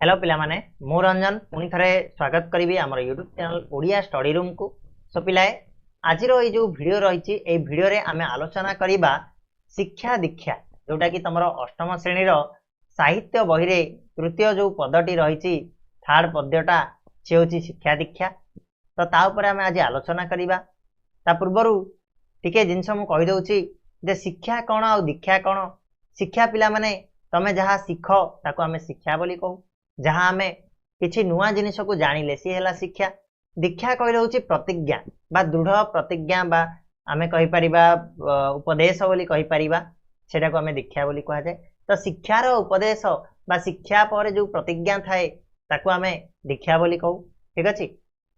Hello पिला माने मु रंजन पुणी थे स्वागत करी आम YouTube channel Odia study room को। सो पिलाए आज जो वीडियो रही वीडियो रे आमे आलोचना करिबा शिक्षा दीक्षा जोटा कि तुम अष्टम श्रेणी साहित्य बही रे तृतीय जो पदटी रही थर्ड पद्यटा से हूँ शिक्षा दीक्षा। तो ता ऊपर आमे आज आलोचना करिबा। ता पूर्वरु टिके जिनस मु कहि दउची जे शिक्षा कौन आ दीक्षा कौन। शिक्षा पिला माने तमे जहाँ शिख ताको आमे शिक्षा बोली कहू। जहाँ आमे किछि नुआ जिनिस को जानिले सी हैला शिक्षा। दीक्षा कहले होची प्रतिज्ञा बा दृढ़ प्रतिज्ञा बा आमे कहि परिबा उपदेश बोली कहि परिबा सेटा को आमे दीक्षा बोली कहा जाय। तो शिक्षार उपदेश बा शिक्षा पर जो प्रतिज्ञा थाए ताको आमे दीक्षा बोली कहू। ठीक अछि।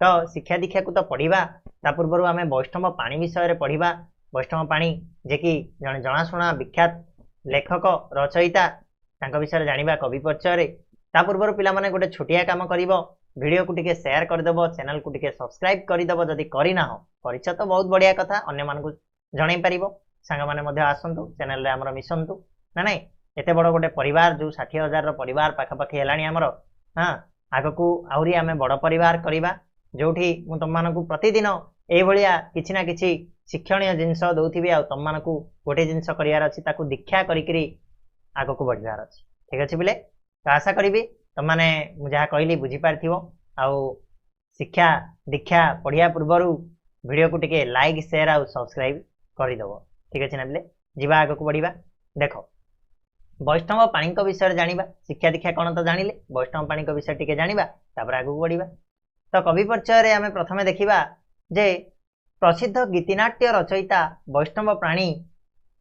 तो शिक्षा दीक्षा को तो पढ़िबा ता पूर्व आमे वैष्णव पाणी विषय रे पढ़िबा। वैष्णव पाणी जे कि जने जनाशुना विख्यात लेखक रचयिता तांका विषय जानिबा कवि परिचय रे। ता पूर्व पिला माने गोटे छोटिया काम करिवो वीडियो को टिके शेयर कर देबो चैनल को टिके सब्सक्राइब कर देबो। जदी करि ना हो परिच तो बहुत बढ़िया कथा अन्य मान को जणै परिबो। संग माने मध्ये आसंतु चैनल रे हमर मिसंतु ना नै एते बड़ गोटे परिवार जो 60,000 रो परिवार पाखा पाखी हेलाणी हमर। हां आगो को आउरी आमे बड़ परिवार करिबा जोठी मु तम मान को प्रतिदिन ए भलिया किछि ना किछि शिक्षणीय जिंस दउथिबे आ तम मान को गोटे जिंस करियार अछि ताकू दीक्षा करिकरी आगो को बढ़ियार अछि। ठीक अछि बिले तो आशा करी तुमने जहाँ कहली बुझी पारिथिबो। आउ शिक्षा दीक्षा पढ़िया पूर्वर वीडियो को टिके लाइक शेयर आउ सब्सक्राइब करदेव। ठीक अच्छे ना बिले जीवा आग को बढ़िया। देख वैष्णव पाणी विषय जानिबा शिक्षा दीक्षा कौन तो जानिले वैष्णव पाणी विषय टिके जानिबा तापर आग को बढ़िया। तो कवि परिचय रे आमे प्रथमे देखिबा जे प्रसिद्ध गीतिनाट्य रचयिता वैष्णव प्राणी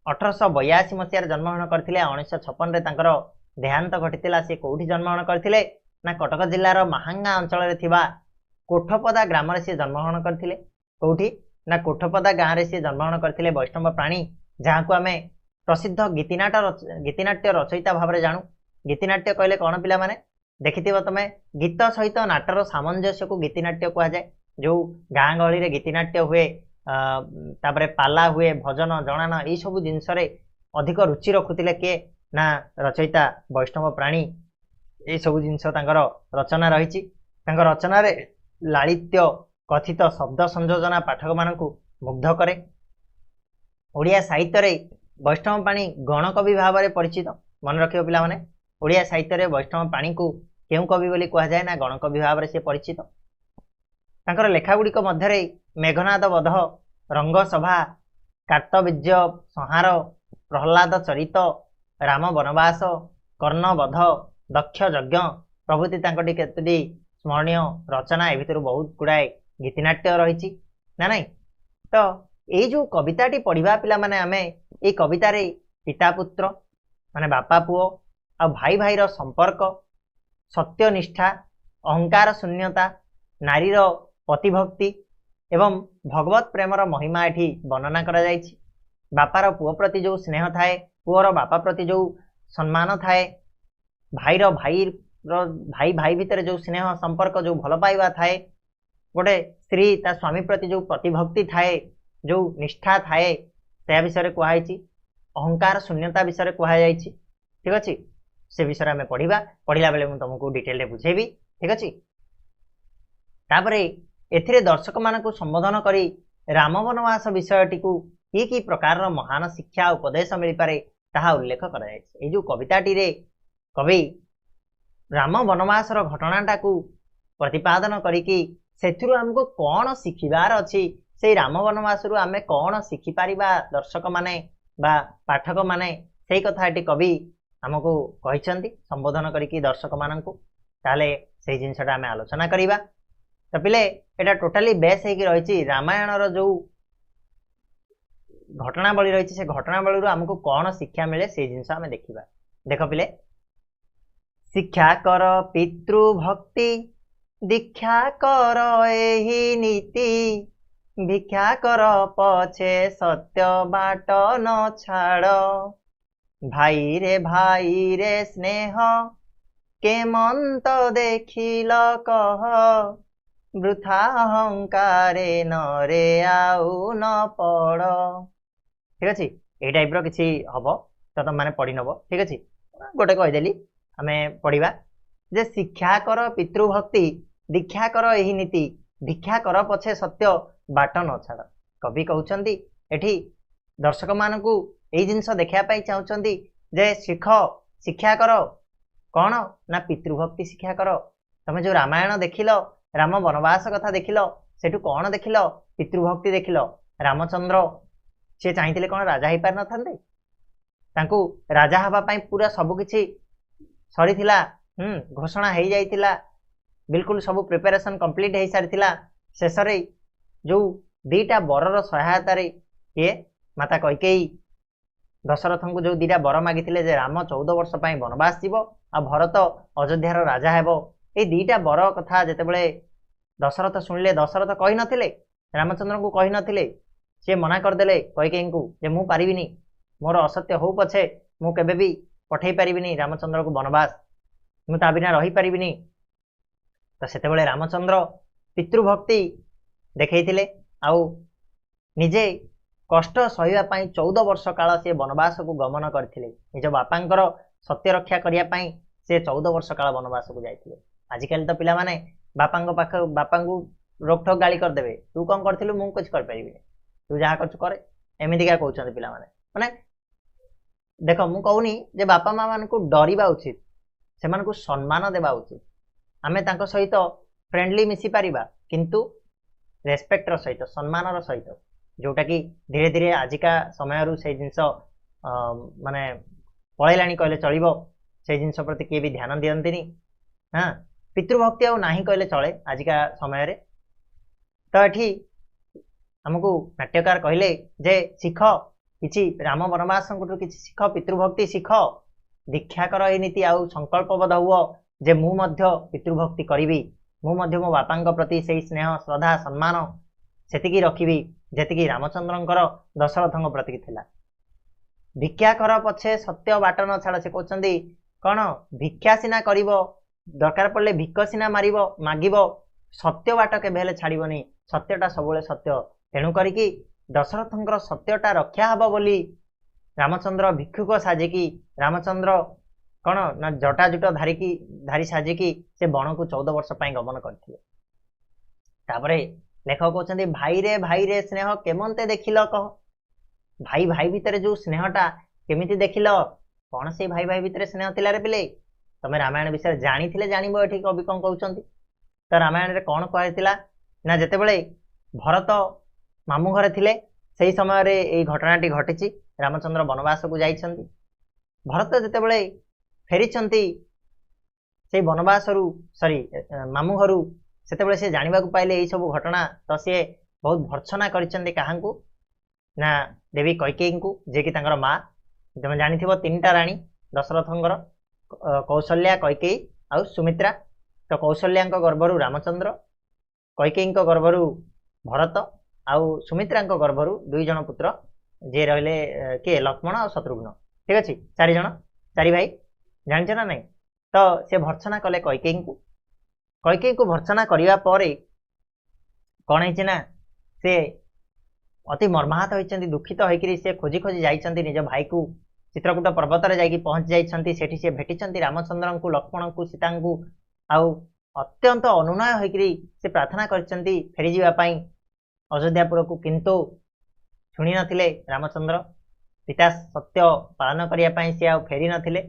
1882 मसीह जन्मग्रहण करथिले। 1956 रे तांकर देहांत घटिला। से कोठी जन्मग्रहण करथिले ना कटक जिल्लार महांगा अंचल रे थिबा कोठपदा ग्राम रे से जन्मग्रहण करथिले। कोठी ना कोठपदा गाँ रे से जन्मग्रहण करथिले वैष्णव प्राणी जहाँ को आमे प्रसिद्ध गीतिनाट्य रचयिता भाव में जानू। गीतिनाट्य कहले कौन पिला माने देखिथिबो तमे गीत सहित नाटर सामंजस्य को गीतिनाट्य कहा जाए। जो गाँ गहली रे गीतिनाट्य हुए तापरे पाला हुए भजन जनान यही सब जिनस अधिक रुचि रखुतिले के ना रचयिता वैष्णव प्राणी। ये सब जिनस रचना रही रचना रे लालित्य कथित शब्द संयोजना पाठक मानू मुग्ध करे। ओडिया साहित्य रे वैष्णव प्राणी गणकवि भाव में परिचित। मन रखियो पिला माने ओडिया साहित्य रे वैष्णव प्राणी को केउ कवि बोली कहा जाए ना गणकवि भाव में से परिचित। तांकर लेखा गुड़िक मध्य मेघनाद वध रंगसभा कार्तवीर्य संहार प्रहलाद चरित राम वनवास कर्णवध दक्ष यज्ञ प्रभृति तांकटी केतोटी स्मरणीय रचना ए भितर बहुत गुड़ाए गीतिनाट्य रही ना नहीं। तो ये जो कविताटी पढ़ा पिला माने आमे ये कविता रे पिता पुत्र माने बापा पुओ आ भाई भाईर संपर्क सत्यनिष्ठा अहंकार शून्यता नारीर पतिभक्ति एवं भगवत प्रेमर महिमा एठी वर्णना करा जायछि। बापार पुओ प्रति जो स्नेह थाए पुओर बापा प्रति जो सम्मान थाए भाई भाई भितर जो स्नेह संपर्क जो भल पाइबा थाए गोटे स्त्री ता स्वामी प्रति जो प्रतिभक्ति थाए जो निष्ठा थाए से विषय कहुई अहंकार शून्यता विषय कहुई। ठीक अच्छे से विषय में पढ़ला बेले मुझे तुमको डिटेल बुझेबी। ठीक अच्छे तापरे एथिरे दर्शक मानक संबोधन करी राम वनवास विषयटी को कि प्रकार महान शिक्षा उपदेश मिल पारे ताहा उल्लेख कर जो कविताटी रे कवि राम वनवास घटनाटा को प्रतिपादन करिकी सेथुरु हमको कौन शिखिबार अच्छी से राम वनवास रु आमे कौन शिखिपारिबा दर्शक माने बा पाठक माने से कथाटी कवि हमको कहिसंती संबोधन करिकी दर्शक माननकु ताले से जिनसटा आमे आलोचना करिबा। तो पिले एटा टोटाली बेस हेकी रही रामायण रो जो घटनावली रही से घटनावली आमको कौन शिक्षा मिले से जिनस आमे देखिबा। देख पिले शिक्षा कर पितृभक्ति दीक्षा कर एही नीति भिक्षा कर पछे सत्य बाट न छाड़ भाई रे स्नेह के मंत देखिल कह वृथा अहंकारे नरे आउ न पड़। ठीक अच्छे ये टाइप किसी हम तो तुम मैंने पढ़ी नब। ठीक अच्छे गोटे कहीदेली आम पढ़ा जे शिक्षा कर पितृभक्ति दीक्षा कर यही नीति भिक्षा कर पछे सत्य बाट न छाड़। कवि कहउचंदी एठी दर्शक मानकू एई जिंस देखिया पाई चाहुचंदी जे शिक्षा कर कौन ना पितृभक्ति शिक्षा कर। तमे जो रामायण देखिल राम वनवास कथा देखिल सेठू कौन देखिल पितृभक्ति देखिल। रामचंद्र से चाहिए कौन राजा ही पार नथांते तांकू राजा हवा पाई पूरा सब किछि सरी थिला घोषणा हो जाइथिला बिल्कुल सब प्रिपरेशन कंप्लीट हो सारी शेष जो दीटा बरर सहायता ये माता कैकेयी दशरथ को जो दीटा बर मागी जे राम 14 वर्ष वनवास जीव आ भरत अयोध्यार राजा हेबो ए दीटा बर कथा जेतेबेले दशरथ शुणिले दशरथ कही नथिले रामचंद्र को कही नथिले सी मना करदेले कैकेयी को जे मु पारिबिनी मोर असत्य हो पछे मु केबे भी पठेई पारिबिनी रामचंद्र को वनवास मु ता बिना रही पारिबिनी। तो सेतेबेले रामचंद्र पितृभक्ति देखैथिले आउ निजे कष्ट सहिबा पई 14 वर्ष काल से वनवास को गमन करथिले निज बापांकर सत्य रक्षा करिया पई से 14 वर्ष काल वनवास को जाइथिले। आजिकल तो पिला माने बापांको पाख बापांको रोकठोक गाली कर देबे तू कौन करथिलु मु कुछ कर परिबिनी तू जहा करछु करे एमिति का कहउछन पिला माने माने देखो मु कहूनी जे बापा माँ मान को डरिबा उचित से मान को सम्मान देबा उचित आमे तांको सहित फ्रेंडली मिसी पारिबा किंतु रेस्पेक्टर सहित सम्मानर सहित जोटा कि धीरे धीरे आजिका समय से जिनस माने पळैलाणी कहले चलिबो से जिनस प्रति किए भी ध्यान दियंतिनी। हाँ पितृभक्ति आ नाही कहले चले आजिका समय रे। तो एठी हमको नाट्यकार कहले जे शिख किछि राम वनवास किछि शिख पितृभक्ति शिख दीक्षा कर ए नीति आउ संकल्पबद्ध हुओ जे मु मध्य पितृभक्ति करिवि मु मध्य मो बापांक प्रति सेही स्नेह श्रद्धा सम्मान सेतिकी रखिबि जेतिकी रामचंद्रंकर दशरथंक प्रति थिला। भिक्षा कर पछे सत्य बाट न छाड़ से कहउचंदी कौन भिक्षा सिना करिवो दरकार पड़ले भिक सिना मारिवो मागिवो सत्य बाट केबे हेले छाड़िबोनी सत्यटा सबले सत्य तेणु करिकी दशरथंकर सत्यटा रक्षा हबो बोली रामचंद्र भिक्षुक साजिकी रामचंद्र कौन ना जटाजुट धारी साजिकी से बण को 14 वर्ष गमन करथिले। तापरे लेखक कहउचंदी भाई रे स्नेह केमंते देखिल कह भाई भाई भितर जो स्नेहटा केमिति देखिल कौन से भाई भितर स्नेह थिला रे पिले तमे रामायण विषय जानिथिले जानिबो एठी कवि कौन कहउचंदी। तो रामायण रे कौन कहैतिला ना जेतेबेले भरत मामू घरे थिले सेही समय रे एई घटनाटी घटिछि रामचंद्र वनवास को जाइछंती भरत जेतेबेले फेरिछंती से वनवास रु सॉरी मामू घरु सेतेबेले से जानिबा को पाइले एई सब घटना तो से बहुत भर्त्सना करिछंती काहांकू ना देवी कैकेयी को जे कि तांकर माँ तुम जानिथिबो 3टा रानी दशरथंकर कौशल्या कैकेयी आउ सुमित्रा। तो कौशल्यां गर्भरु रामचंद्र कैकेयी गर्भरु भरत आउ सुमित्रा गर्भरु 2 जन पुत्र जे रहिले के लक्ष्मण और शत्रुघ्न ठीक अच्छे 4 जन 4 भाई जानछ ना नहीं। तो से भर्त्सना कले कैकेयी को भर्त्सना करिवा परे कौन है ना से अति मर्माहत होइछंती दुखित होइकरी से खोजी खोजी जाइछंती निज भाई को चित्रकूट पर्वत रे जाइकी पहुंच जाइछंती सेठी से भेटिछंती रामचंद्र को लक्ष्मण को सीता को आउ अत्यंत अनुनय होइकरी से प्रार्थना करछंती फेरी जीवा पई अयोध्यापुर को किंतु शुणी नथिले रामचंद्र पिता सत्य पालन करिया पई से आउ फेरी नथिले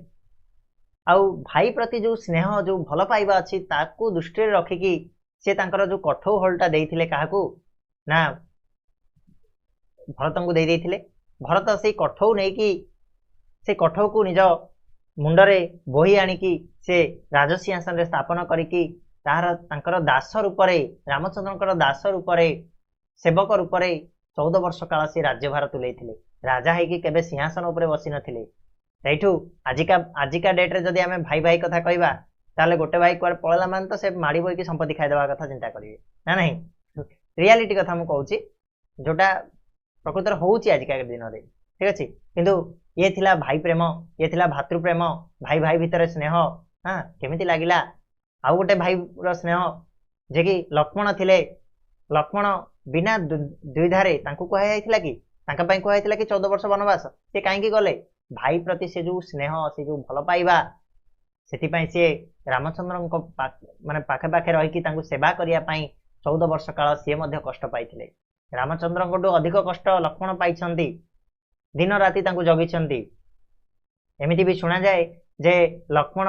आउ भाई प्रति जो स्नेह जो भल पाइबा अछि ताकू दृष्टि रे रखिकी से तांकर जो कठौ होलटा देइथिले काहाकू ना भरत को दे देइथिले भरत से कठौ नै कि से कठौ को निज मुंडरे बोही आनिकी से राजसिंहासन रे स्थापन करिकी तार तांकर दास रूप रे रामचंद्रकर दास रूप रे सेवक रूप रे 14 वर्ष काल से राज्यभार तुलेइथिले राजा है कि केबे सिंहासन ऊपर बसी नथिले। एठू आजिका डेट रे जदि आमे भाई भाई कथा कहबा ताले गोटे भाई कुआर पळला मान तो से माड़ी बोई की संपत्ति खाइ देबा कथा चिंता करिवे ना नहीं रियलिटी कथा मु कहूची जोटा प्रकृतर होउची आजिका दिन रे ठीक अछि किंतु ये थिला भाई प्रेम ये थिला भातृ प्रेम भाई भाई भितर स्नेह हाँ केमिति लागिला आउ गोटे भाई रो स्नेह जे कि लक्ष्मण थिले लक्ष्मण बिना द्विधारे तांको कहै आइथिला कि तांका पई कहै आइथिला कि 14 वर्ष वनवास से काहेकि गले भाई प्रति से जो स्नेह से जो भल पाइबा ସେଥିପାଇଁ ସିଏ ରାମଚନ୍ଦ୍ରଙ୍କ ମାନେ ପାଖେ ପାଖେ ରହିକି ତାଙ୍କୁ ସେବା କରିବା ପାଇଁ 14 ବର୍ଷ କାଳ ସିଏ ମଧ୍ୟ କଷ୍ଟ ପାଇଥିଲେ। ରାମଚନ୍ଦ୍ରଙ୍କଠୁ ଅଧିକ କଷ୍ଟ ଲକ୍ଷ୍ମଣ ପାଇଛନ୍ତି, ଦିନ ରାତି ତାଙ୍କୁ ଜଗିଛନ୍ତି। ଏମିତି ବି ଶୁଣାଯାଏ ଯେ ଲକ୍ଷ୍ମଣ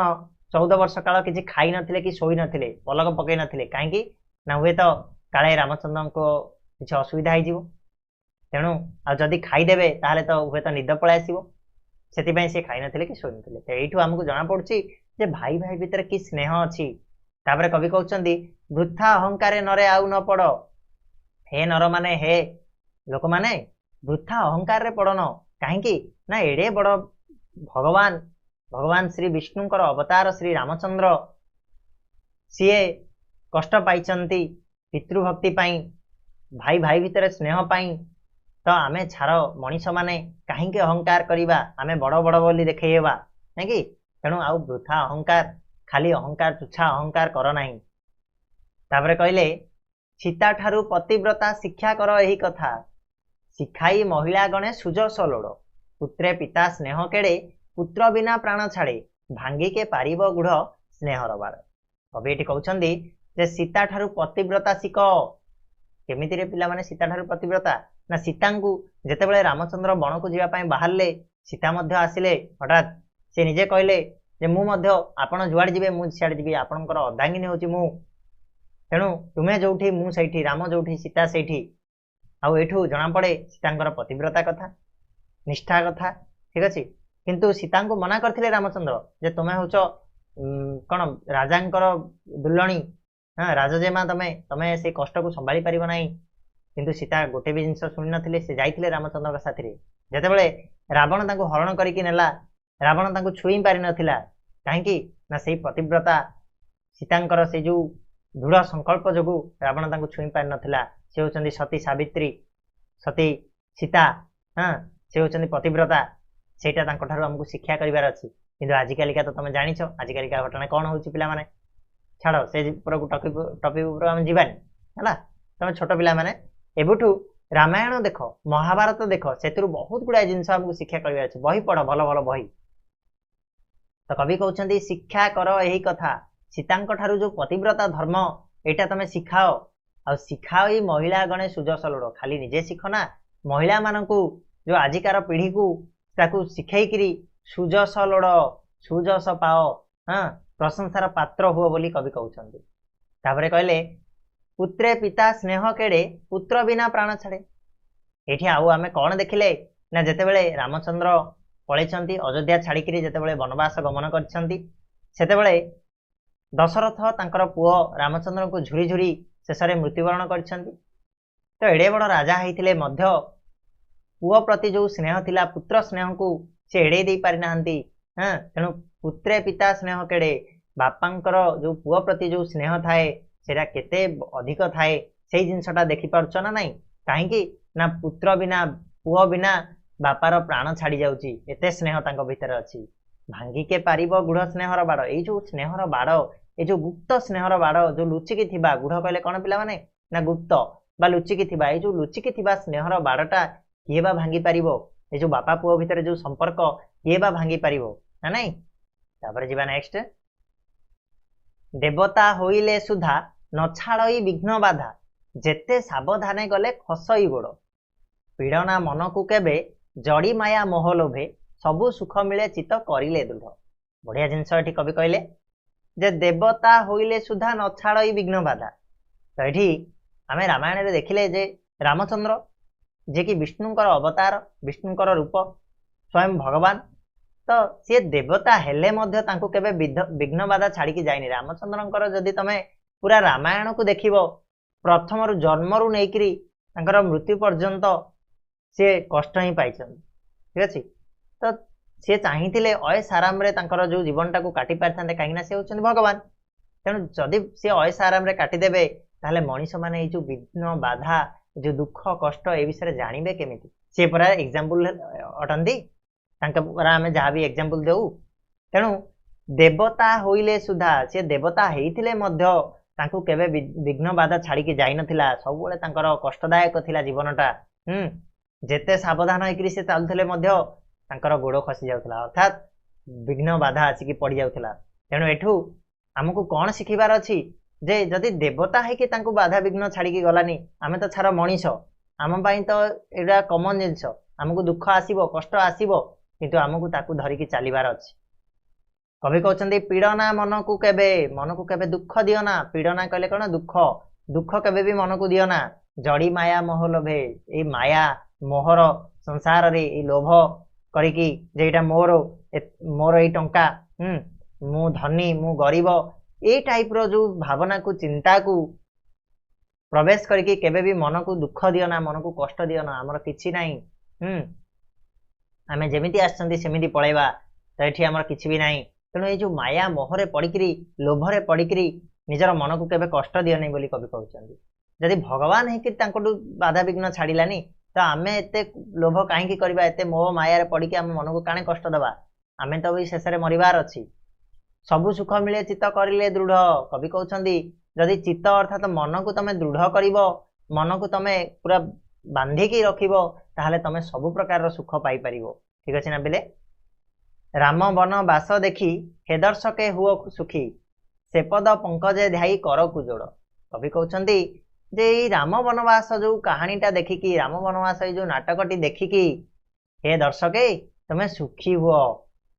14 ବର୍ଷ କାଳ କିଛି ଖାଇ ନଥିଲେ କି ଶୋଇ ନଥିଲେ, ପଲକ ପକେଇ ନଥିଲେ। କାହିଁକି ନା ହୁଏତ କାଳେ ରାମଚନ୍ଦ୍ରଙ୍କ କିଛି ଅସୁବିଧା ହେଇଯିବ, ତେଣୁ ଆଉ ଯଦି ଖାଇଦେବେ ତାହେଲେ ତ ହୁଏତ ନିଦ ପଳାଇ ଆସିବ, ସେଥିପାଇଁ ସେ ଖାଇନଥିଲେ କି ଶୋଇନଥିଲେ। ତ ଏଇଠୁ ଆମକୁ ଜଣାପଡୁଛି ଯେ ଭାଇ ଭାଇ ଭିତରେ କି ସ୍ନେହ ଅଛି। ତାପରେ କବି କହୁଛନ୍ତି ବୃଥା ଅହଙ୍କାରେ ନରେ ଆଉ ନ ପଡ। ହେ ନର ମାନେ, ହେ ଲୋକମାନେ, ବୃଥା ଅହଙ୍କାରରେ ପଡନ। କାହିଁକି ନା ଏଡେ ବଡ ଭଗବାନ ଶ୍ରୀ ବିଷ୍ଣୁଙ୍କର ଅବତାର ଶ୍ରୀ ରାମଚନ୍ଦ୍ର, ସିଏ କଷ୍ଟ ପାଇଛନ୍ତି ପିତୃଭକ୍ତି ପାଇଁ, ଭାଇ ଭାଇ ଭିତରେ ସ୍ନେହ ପାଇଁ। ତ ଆମେ ଛାର ମଣିଷ ମାନେ କାହିଁକି ଅହଙ୍କାର କରିବା, ଆମେ ବଡ ବଡ ବୋଲି ଦେଖେଇବା ନାଇଁ କି? ତେଣୁ ଆଉ ବୃଥା ଅହଙ୍କାର, ଖାଲି ଅହଙ୍କାର ତୁଚ୍ଛା ଅହଙ୍କାର କର ନାହିଁ। ତାପରେ କହିଲେ ସୀତା ଠାରୁ ପତିବ୍ରତା ଶିକ୍ଷା କର ଏହି କଥା, ଶିଖାଇ ମହିଳା ଗଣେ ସୁଯଶ ଲୋଡ଼। ପୁତ୍ରେ ପିତା ସ୍ନେହ କେଡ଼େ, ପୁତ୍ର ବିନା ପ୍ରାଣ ଛାଡ଼େ। ଭାଙ୍ଗିକେ ପାରିବ ଗୁଢ ସ୍ନେହର ବାଡ଼। କବି ଏଠି କହୁଛନ୍ତି ଯେ ସୀତା ଠାରୁ ପତିବ୍ରତା ଶିଖ। କେମିତିରେ ପିଲାମାନେ ସୀତା ଠାରୁ ପତିବ୍ରତା? ନା ସୀତାଙ୍କୁ ଯେତେବେଳେ ରାମଚନ୍ଦ୍ର ବଣକୁ ଯିବା ପାଇଁ ବାହାରିଲେ, ସୀତା ମଧ୍ୟ ଆସିଲେ। ହଠାତ୍ ସେ ନିଜେ କହିଲେ ଯେ ମୁଁ ମଧ୍ୟ, ଆପଣ ଯୁଆଡେ ଯିବେ ମୁଁ ସିଆଡେ ଯିବି, ଆପଣଙ୍କର ଅର୍ଦ୍ଧାଙ୍ଗିନୀ ହେଉଛି ମୁଁ, ତେଣୁ ତୁମେ ଯୋଉଠି ମୁଁ ସେଇଠି, ରାମ ଯୋଉଠି ସୀତା ସେଇଠି। ଆଉ ଏଠୁ ଜଣାପଡେ ସୀତାଙ୍କର ପତିବ୍ରତା କଥା, ନିଷ୍ଠା କଥା, ଠିକ ଅଛି। କିନ୍ତୁ ସୀତାଙ୍କୁ ମନା କରିଥିଲେ ରାମଚନ୍ଦ୍ର ଯେ ତୁମେ ହଉଛ କଣ ରାଜାଙ୍କର ଦୁଲଣୀ, ରାଜଜେମା, ତମେ ସେଇ କଷ୍ଟକୁ ସମ୍ଭାଳି ପାରିବ ନାହିଁ। କିନ୍ତୁ ସୀତା ଗୋଟେ ବି ଜିନିଷ ଶୁଣି ନଥିଲେ, ସେ ଯାଇଥିଲେ ରାମଚନ୍ଦ୍ରଙ୍କ ସାଥିରେ। ଯେତେବେଳେ ରାବଣ ତାଙ୍କୁ ହରଣ କରିକି ନେଲା, ରାବଣ ତାଙ୍କୁ ଛୁଇଁ ପାରିନଥିଲା। କାହିଁକି ନା ସେଇ ପତିବ୍ରତା ସୀତାଙ୍କର ସେଇ ଯୋଉ ଦୃଢ ସଂକଳ୍ପ ଯୋଗୁ ରାବଣ ତାଙ୍କୁ ଛୁଇଁ ପାରିନଥିଲା। ସେ ହଉଛନ୍ତି ସତୀ ସାବିତ୍ରୀ, ସତୀ ସୀତା, ସେ ହଉଛନ୍ତି ପତିବ୍ରତା। ସେଇଟା ତାଙ୍କ ଠାରୁ ଆମକୁ ଶିକ୍ଷା କରିବାର ଅଛି। କିନ୍ତୁ ଆଜିକାଲିକା ତ ତମେ ଜାଣିଛ ଆଜିକାଲିକା ଘଟଣା କଣ ହଉଛି ପିଲାମାନେ। ଛାଡ, ସେ ଉପରକୁ ଟପିକ ଉପରକୁ ଆମେ ଯିବାନି ହେଲା। ତମେ ଛୋଟ ପିଲାମାନେ ଏବେଠୁ ରାମାୟଣ ଦେଖ, ମହାଭାରତ ଦେଖ, ସେଥିରୁ ବହୁତ ଗୁଡାଏ ଜିନିଷ ଆମକୁ ଶିକ୍ଷା କରିବାର ଅଛି। ବହି ପଢ, ଭଲ ଭଲ ବହି। ତ କବି କହୁଛନ୍ତି ଶିକ୍ଷା କର ଏହି କଥା, ସୀତାଙ୍କ ଠାରୁ ଯୋଉ ପତିବ୍ରତା ଧର୍ମ ଏଇଟା ତମେ ଶିଖାଅ। ଆଉ ଶିଖାଇ ମହିଳା ଗଣେ ସୁଯଶ ଲୋଡ଼। ଖାଲି ନିଜେ ଶିଖ ନା, ମହିଳା ମାନଙ୍କୁ, ଯୋଉ ଆଜିକାର ପିଢିକୁ ତାକୁ ଶିଖେଇକିରି ସୁଯଶ ଲୋଡ଼, ସୁଯଶ ପାଅ, ପ୍ରଶଂସାର ପାତ୍ର ହୁଅ ବୋଲି କବି କହୁଛନ୍ତି। ତାପରେ କହିଲେ ପୁତ୍ରେ ପିତା ସ୍ନେହ କେଡ଼େ, ପୁତ୍ର ବିନା ପ୍ରାଣ ଛାଡ଼େ। ଏଠି ଆଉ ଆମେ କଣ ଦେଖିଲେ ନା ଯେତେବେଳେ ରାମଚନ୍ଦ୍ର ପଳେଇଛନ୍ତି ଅଯୋଧ୍ୟା ଛାଡିକିରି, ଯେତେବେଳେ ବନବାସ ଗମନ କରିଛନ୍ତି, ସେତେବେଳେ ଦଶରଥ ତାଙ୍କର ପୁଅ ରାମଚନ୍ଦ୍ରଙ୍କୁ ଝୁରି ଝୁରି ଶେଷରେ ମୃତ୍ୟୁବରଣ କରିଛନ୍ତି। ତ ଏଡେ ବଡ ରାଜା ହେଇଥିଲେ ମଧ୍ୟ ପୁଅ ପ୍ରତି ଯୋଉ ସ୍ନେହ ଥିଲା, ପୁତ୍ର ସ୍ନେହକୁ ସେ ଏଡେଇ ଦେଇ ପାରିନାହାନ୍ତି। ତେଣୁ ପୁତ୍ରେ ପିତା ସ୍ନେହ କେଡ଼େ, ବାପାଙ୍କର ଯୋଉ ପୁଅ ପ୍ରତି ଯୋଉ ସ୍ନେହ ଥାଏ ସେଟା କେତେ ଅଧିକ ଥାଏ, ସେଇ ଜିନିଷଟା ଦେଖିପାରୁଛ ନା ନାଇଁ? କାହିଁକି ନା ପୁତ୍ର ବିନା, ପୁଅ ବିନା ବାପାର ପ୍ରାଣ ଛାଡି ଯାଉଛି, ଏତେ ସ୍ନେହ ତାଙ୍କ ଭିତରେ ଅଛି। ଭାଙ୍ଗିକେ ପାରିବ ଗୁଢ ସ୍ନେହର ବାଡ଼। ଏଇ ଯୋଉ ସ୍ନେହର ବାଡ଼, ଏଇ ଯୋଉ ଗୁପ୍ତ ସ୍ନେହର ବାଡ଼, ଯୋଉ ଲୁଚିକି ଥିବା, ଗୁଢ କହିଲେ କଣ ପିଲାମାନେ? ନା ଗୁପ୍ତ ବା ଲୁଚିକି ଥିବା। ଏଇ ଯୋଉ ଲୁଚିକି ଥିବା ସ୍ନେହର ବାଡ଼ଟା କିଏ ବା ଭାଙ୍ଗି ପାରିବ? ଏଇ ଯୋଉ ବାପା ପୁଅ ଭିତରେ ଯୋଉ ସମ୍ପର୍କ, କିଏ ବା ଭାଙ୍ଗି ପାରିବ ନା ନାଇଁ? ତାପରେ ଯିବା ନେକ୍ସଟ। ଦେବତା ହୋଇଲେ ସୁଧା ନଛାଡ଼ଇ ବିଘ୍ନ ବାଧା, ଯେତେ ସାବଧାନେ ଗଲେ ଖସଇ ଗୋଡ଼। ପୀଡ଼ନା ମନକୁ କେବେ ଜଡ଼ି ମାୟା ମୋହ ଲୋଭେ, ସବୁ ସୁଖ ମିଳେ ଚିତ କରିଲେ ଦୃଢ଼। ବଢିଆ ଜିନିଷ ଏଠି କବି କହିଲେ ଯେ ଦେବତା ହୋଇଲେ ସୁଧା ନଛାଡ଼ଇ ବିଘ୍ନ ବାଧା। ତ ଏଠି ଆମେ ରାମାୟଣରେ ଦେଖିଲେ ଯେ ରାମଚନ୍ଦ୍ର, ଯେ କି ବିଷ୍ଣୁଙ୍କର ଅବତାର, ବିଷ୍ଣୁଙ୍କର ରୂପ, ସ୍ୱୟଂ ଭଗବାନ, ତ ସିଏ ଦେବତା ହେଲେ ମଧ୍ୟ ତାଙ୍କୁ କେବେ ବିଘ୍ନ ବାଧା ଛାଡିକି ଯାଇନି। ରାମଚନ୍ଦ୍ରଙ୍କର ଯଦି ତମେ ପୁରା ରାମାୟଣକୁ ଦେଖିବ, ପ୍ରଥମରୁ ଜନ୍ମରୁ ନେଇକିରି ତାଙ୍କର ମୃତ୍ୟୁ ପର୍ଯ୍ୟନ୍ତ ସିଏ କଷ୍ଟ ହିଁ ପାଇଛନ୍ତି, ଠିକ ଅଛି। ତ ସିଏ ଚାହିଁଥିଲେ ଅୟସ ଆରାମରେ ତାଙ୍କର ଯୋଉ ଜୀବନଟାକୁ କାଟି ପାରିଥାନ୍ତେ, କାହିଁକି ନା ସେ ହଉଛନ୍ତି ଭଗବାନ। ତେଣୁ ଯଦି ସିଏ ଅୟସ ଆରାମରେ କାଟିଦେବେ, ତାହେଲେ ମଣିଷ ମାନେ ଏଇ ଯୋଉ ବିଘ୍ନ ବାଧା, ଯୋଉ ଦୁଃଖ କଷ୍ଟ, ଏ ବିଷୟରେ ଜାଣିବେ କେମିତି? ସେ ପରା ଏକ୍ସାମ୍ପଲ ଅଟନ୍ତି, ତାଙ୍କ ପରା ଆମେ ଯାହା ବି ଏକ୍ସାମ୍ପଲ ଦେଉ। ତେଣୁ ଦେବତା ହୋଇଲେ ସୁଧା, ସେ ଦେବତା ହେଇଥିଲେ ମଧ୍ୟ ତାଙ୍କୁ କେବେ ବିଘ୍ନ ବାଧା ଛାଡିକି ଯାଇନଥିଲା। ସବୁବେଳେ ତାଙ୍କର କଷ୍ଟଦାୟକ ଥିଲା ଜୀବନଟା। ଯେତେ ସାବଧାନ ହେଇକିରି ସେ ଚାଲୁଥିଲେ ମଧ୍ୟ ତାଙ୍କର ଗୋଡ ଖସି ଯାଉଥିଲା, ଅର୍ଥାତ୍ ବିଘ୍ନ ବାଧା ଆସିକି ପଡି ଯାଉଥିଲା। तेणु एठू आमको कौन शिखिबार अच्छी जे जदि देवता है तांको बाधा विघ्न छाड़ी गलानी आमे तो छाड़ मनीष आम तो एटा कमन जिनस आमको दुख आसीबो कष्ट आसीबो किंतु आमको ताकू धरिकी चलिबार अच्छी। कवि कहते पीड़ना मन को केबे दुख दियो ना पीड़ना कहले कौन दुख दुख केबे भी मन को दियो ना जड़ी माया मोह लोभे ए माया मोहर संसार रे ए लोभ करिकी जेटा मोर मोर ए टंका मु धनी मु गरीब ए टाइप रो जो भावना को चिंता को प्रवेश करके केबे भी मन को दुख दियो ना मन को कष्ट दियो ना आमर किछि नाही आमे जेमिति आछंती सेमिति पळेबा तो एठी आमर किछि भी नाही। तेणु ये जो माया मोहरे पड़िकी लोभरे पड़िकी निजर मन को केबे कष्ट दियो नहीं बोली कवि कहउछंती। जदि भगवान है कि तांको बाधा विघ्न छाड़िलानी तो आमे एते लोभ काहेकि करबा एते मोह माया पड़िकी आम मन को काने कष्ट दबा आमे तो भी शेष मरिबार अच्छी। सबु सुख मिले चित्त करिले दृढ़ कवि कहउछंती जदि चित्त अर्थात मन को तमे दृढ़ करिवो मन को तमे पूरा बांधिकी रखिवो ताहले तमे सबु प्रकार सुख पाई परिवो। ठीक अछि ना बेले राम वन बास देखी हे दर्शके हुओ सुखी से पद पंकजे ध्याई कर को जोड़ कवि कहउछंती जे राम वनवास जो कहानीटा देखिकी राम वनवास जो नाटकटी देखिकी हे दर्शके तमे सुखी हुओ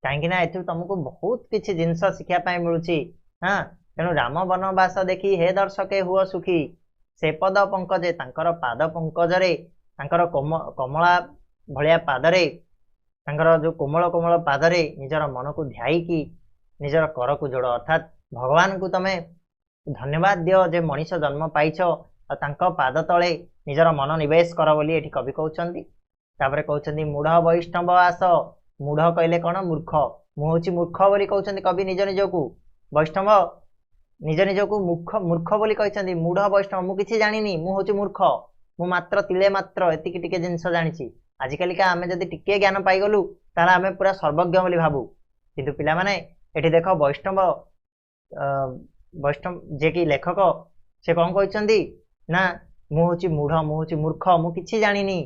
कहीं एथु तुमको बहुत किसी जिनस शिक्षा मिलूची। हाँ तेणु राम वनवास देखी हे दर्शके हुओ सुखी से पद पंकजे तांकर पाद पंकजरे तांकर कमला भलिया पादरे तांकर जो कोमल कोमल पादरे निजर मन को ध्याईकी निजर कर को जोड़ अर्थात भगवान को तमे धन्यवाद दियो जे मनीष जन्म पाइछ और तांको पाद तले निजर मन निवेश कर बोली एठी कवि कहउछंती। तापरे कहउछंती मूढ़ वैष्णव आस मूढ़ कहले कौन मूर्ख मु होची मूर्ख बोली कहउछंती कवि निज निजको वैष्णव निज निजको मूर्ख बोली कहउछंती मूढ़ वैष्णव मु किछि जानिनी मु होची मूर्ख मु मात्र तिले मात्र एतिकी टिके जिंस जानिछि। आजिकालिका आमे जदि टिके ज्ञान पाइगलु ताला आमे पूरा सर्वज्ञ बोली भाबु किंतु पिला माने एठी देखो वैष्णव वैष्णव जे कि लेखक से कौन कहउछंती ना मु होची मूढ़ मु होची मूर्ख मु किछि जानिनी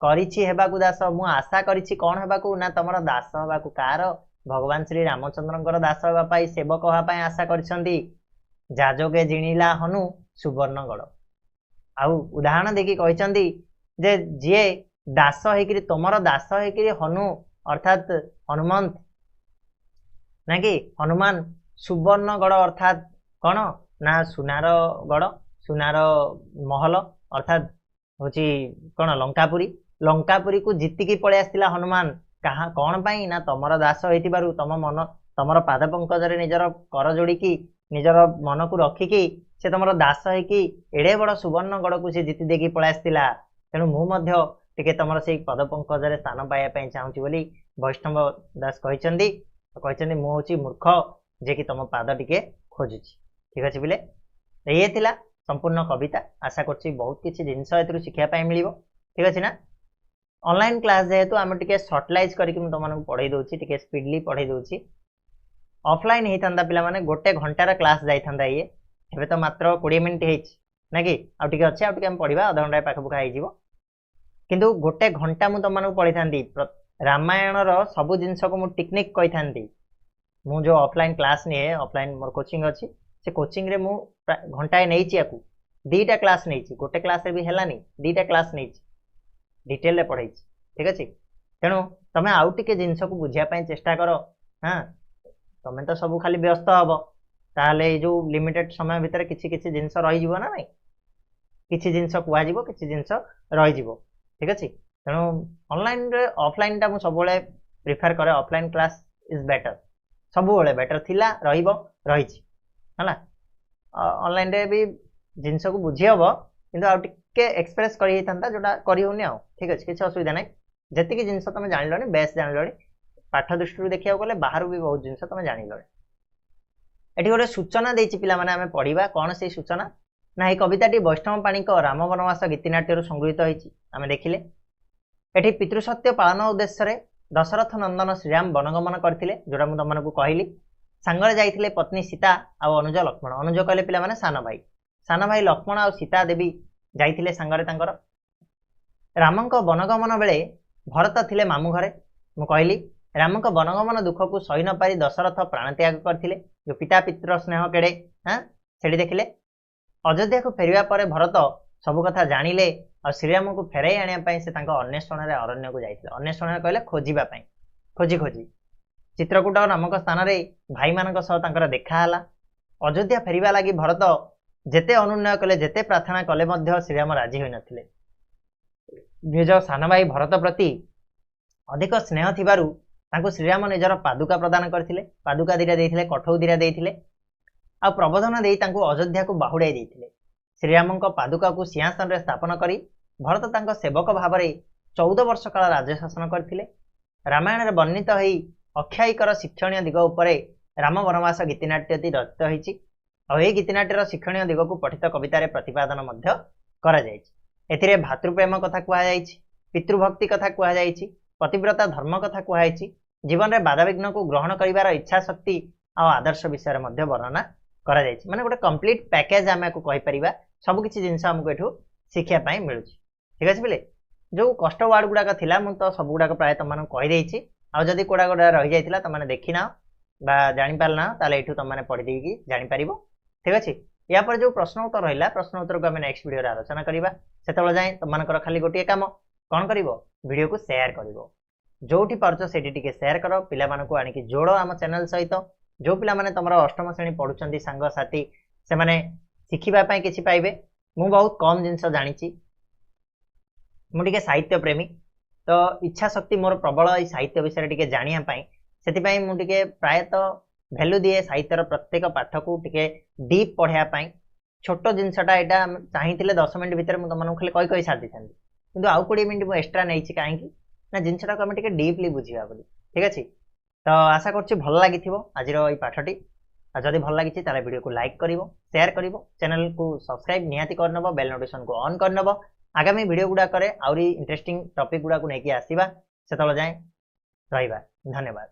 करिछि हेबाकु दास मु आशा करिछि कौन हेबाकु ना तमर दास हेबाकु कार भगवान श्री रामचंद्रंकर दास हेबा पाई सेवक हेबा पाई आशा करिसंती जाजोगे जिणिला हनु सुवर्णगड़ आउ उदाहरण देखि कहिसंती जे जे दास हेकि तमर दास हेकि हनु अर्थात हनुमंत ना कि हनुमान सुवर्णगड़ अर्थात कौन ना सुनार गड़ सुनार महल अर्थात होची कौन लंकापुरी को जीतिकी पळे आस्तिला हनुमान कहा कौन पाई ना तमर दास होइतिबारु तम मन तमर पाद पंकजरे निजर कर जोड़िकी निजर मन को रखिकी से तमर दास होइकी एडे बड़ सुवर्णगड़ को से जीति देकी पळे आस्तिला तेणु मु मध्य टिके तमर से पद पंकजरे स्थान पाइबा पई चाहूची बोली वैष्णव दास कहइचंदी मु होची मूर्ख जे कि तम पाद टिके खोजुची। ठीक अछि बिले ये थिला संपूर्ण कविता आशा करछि बहुत किसी जिनस एथरु शिक्षा पाई मिलिबो। ठीक अछि ना ऑनलाइन क्लास जेहेतु आम टिके सर्टलाइज करके मुझे तुमको पढ़ाई दूसरी टिके स्पीडली पढ़ाई दूसरी ऑफलाइन होता पिला माने गोटे घंटार क्लास जाइथा ये एबे तो मात्र 20 मिनिट होइछि ना कि आउ टिके अछि आउ टिके हम पढ़िबा आधा घंटा पाखपुखा हो किंतु गोटे घंटा मुझे तुमको पढ़ी था रामायण सबू जिनस को मुझे टेक्निक कही था मु जो ऑफलाइन क्लास निए ऑफलाइन मोर कोचिंग अच्छी से कोचिंग रे मु घंटाए नहीं या दीटा क्लास नहीं गोटे क्लास रे भी हेलानी दीटा क्लास नहीं डिटेल रे पढ़ाई। ठीक अच्छे तेणु तुम आउ टे जिनस को बुझापी चेष्टा कर। हाँ तुम तो सब खाली व्यस्त हम ताले जो लिमिटेड समय भितर किसी किसी जिनस रही ना नहीं किसी जिनस कहु किसी जिनस रही। ठीक अच्छे तेणु ऑनलाइन रे ऑफलाइन टा सब प्रिफर करे ऑफलाइन क्लास इज बेटर सब बेटर थिला रही है ऑनलाइन रे भी जिनस को बुझी हम किंतु आउ टिके एक्सप्रेस करता जोटा करनी आ ठीक अच्छे किसी असुविधा ना जी जिनस तुम जान बेस जान पाठ दृष्टि देखा गले बाहर भी बहुत जिनस तुम जान ये गोटे सूचना देती पिला माने आमे पढ़िबा कौन से सूचना ना ये कविताटी वैष्णव पाणी राम वनवास गीतिनाट्य संगृहित होती आमे देखिले एठी पितृसत्य पालन उद्देश्य दशरथ नंदन श्रीराम वनगमन करथिले जोटा मु तुमको कहली सांगरे जाइथिले पत्नी सीता आ अनुज लक्ष्मण अनुज कहले पिला माने सान भाई लक्ष्मण आ सीता देवी जाइथिले सांगरे तांकर रामंक वनगमन बेले भरत थिले मामू घरे मु कहली राम को वनगमन दुख को सही न पारी दशरथ प्राण त्याग करथिले जो पिता पितर स्नेह केड़े हाँ सेठी देखिले अयोध्या को फेरिया पर भरत सब कथा जानिले और श्रीराम को फेराई आने से अन्वेषण अरण्य को जाइथिले अन्वेषण कहले खोजिबा पई खोजी खोजी चित्रकूट नामक स्थान रे भाई मानक सह तांकर देखा हला अयोध्या फेरिबा लागि भरत जेते अनुनय कले जेते प्रार्थना कले मध्य श्रीराम राजी होई नथिले निज सान भाई भरत प्रति अधिक स्नेह थिबारु तांको श्रीराम निजर पादुका प्रदान करथिले पादुका दिरा देइथिले कठौ दिरा देइथिले आ प्रबोधन देई तांको अयोध्या को बाहुडाई देइथिले श्रीराम पादुका को सिंहासन रे स्थापन करी भरत तांको सेवक भाव में 14 वर्ष काल राज्य शासन करथिले रामायण रे वर्णित होई अख्यायिकर शिक्षणीय दिग उपरे राम वनवास गीतिनाट्यति रचित होईछि और यह गीतिनाट्यर शिक्षणीय दिग को पठित कवितार प्रतिपादन मध्य करा जायछि एथिरे भातृप्रेम कथा कुहा जायछि पितृभक्ति कथा कुहा जायछि पतिव्रता धर्म कथा कुहा जायछि जीवन में बाधाविघ्न को ग्रहण करिवार इच्छा शक्ति और आदर्श विषय मध्य वर्णना करा जायछि माने गोटे कंप्लीट पैकेज आमे को कहि परिबा सब किछि जिंस हमको एठु शिक्षा पाई मिलुछि ठीक अछि बिले जो कष्ट वार्ड गुडा का थिला मु तो सब गुडा का प्राय तमन कहि देइछि आ जदी कोडा कोडा रहि जाइतिला तमने देखिना बा जानि पालना ताले एठु तमने पढि देकी जानि परिबो ठीक अछि या पर जो प्रश्न उत्तर रहिला प्रश्न उत्तर को हमें नेक्स्ट वीडियो रे आलोचना करिबा सेतबेले जाय तमनकर खाली गोटिए काम कोन करिवो वीडियो को शेयर करिवो जोठी परचो सेठी टिके शेयर करो पिला मानको आनि कि जोड़ो आम चैनल सहित जो पिला माने तमरो अष्टम श्रेणी पढुचंदी संग साथी से माने शिखिबा पई किछि पाइबे मु बहुत कम जिंस जानिछि मु टिके साहित्य प्रेमी तो इच्छा शक्ति मोर प्रबल ई साहित्य विषय टिके जानिया पई सेति पई मु टिके प्रायतः वैल्यू दिए साहित्यर प्रत्येक पाठ को टिके डीप पढ़िया पई छोट जिनसटा एटा चाहिथिले 10 मिनिट भीतर मु तमन खाली कहि कहि साथि छथि किंतु आउ 20 मिनिट मु एक्स्ट्रा नैछि काहे कि ना जिनसटा को हम टिके डीपली बुझिया बोली ठीक अछि तो आशा करछि भल लागिथिबो आजिरो ई पाठटी आ जदि भल लागिछि ताले वीडियो को लाइक करिवो शेयर करिवो चैनल को सब्सक्राइब निहाती करनबो बेल नोटिफिकेशन को ऑन करनबो आगामी वीडियो गुडा करे आउरी इंटरेस्टिंग टॉपिक गुडा को नेकी आसीबा सेतल जाय रहिबा धन्यवाद।